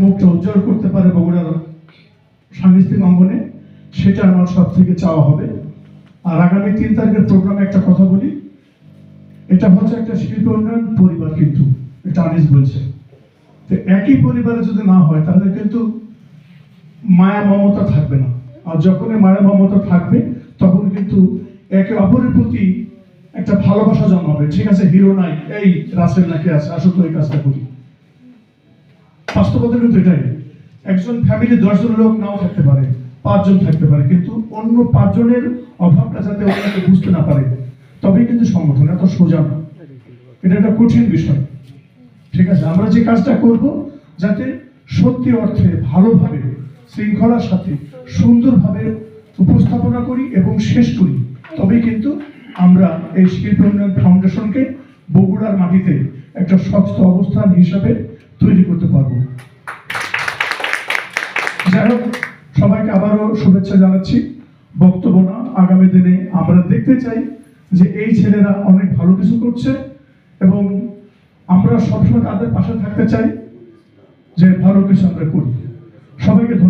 মুখটা উজ্জ্বল করতে পারে বগুড়ার সাংস্কৃতিক অঙ্গনে, সেটা আমার সব থেকে চাওয়া হবে। আর আগামী 3 তারিখের প্রোগ্রামে একটা কথা বলি, এটা হচ্ছে একটা শিল্প উন্নয়ন পরিবার, কিন্তু এটা আনিস বলছে, তো একই পরিবারে যদি না হয় তাহলে কিন্তু মায়া মমতা থাকবে না। আর যখন মায়া মমতা থাকবে তখন কিন্তু একে অপরের প্রতি একটা ভালোবাসা জন্মাবে। ঠিক আছে, হিরো নাই, এই রাসেল নাকি আছে, আসো তো এই কাজটা করি। বাস্তবতা কিন্তু এটাই, একজন ফ্যামিলি 10 জন লোক নাও থাকতে পারে, 5 জন থাকতে পারে, কিন্তু অন্য 5 জনের অভাবটা যাতে ওনাকে বুঝতে না পারে, তবেই কিন্তু সংগঠন। এত সোজা না, এটা একটা কঠিন বিষয়। ঠিক আছে, আমরা যে কাজটা করব যাতে সত্যি অর্থে ভালোভাবে শৃঙ্খলার সাথে সুন্দরভাবে উপস্থাপনা করি এবং শেষ করি, তবেই কিন্তু আমরা এই শিল্প উন্নয়ন ফাউন্ডেশনকে বগুড়ার মাটিতে একটা শক্ত অবস্থান হিসাবে তৈরি করতে পারবো। যাই হোক, সবাইকে আবারও শুভেচ্ছা জানাচ্ছি। বক্তব্য না, আগামী দিনে আমরা দেখতে চাই যে এই ছেলেরা অনেক ভালো কিছু করছে এবং আমরা সবসময় তাদের পাশে থাকতে চাই যে ভালো কিছু আমরা করি। সবাইকে ধন্যবাদ।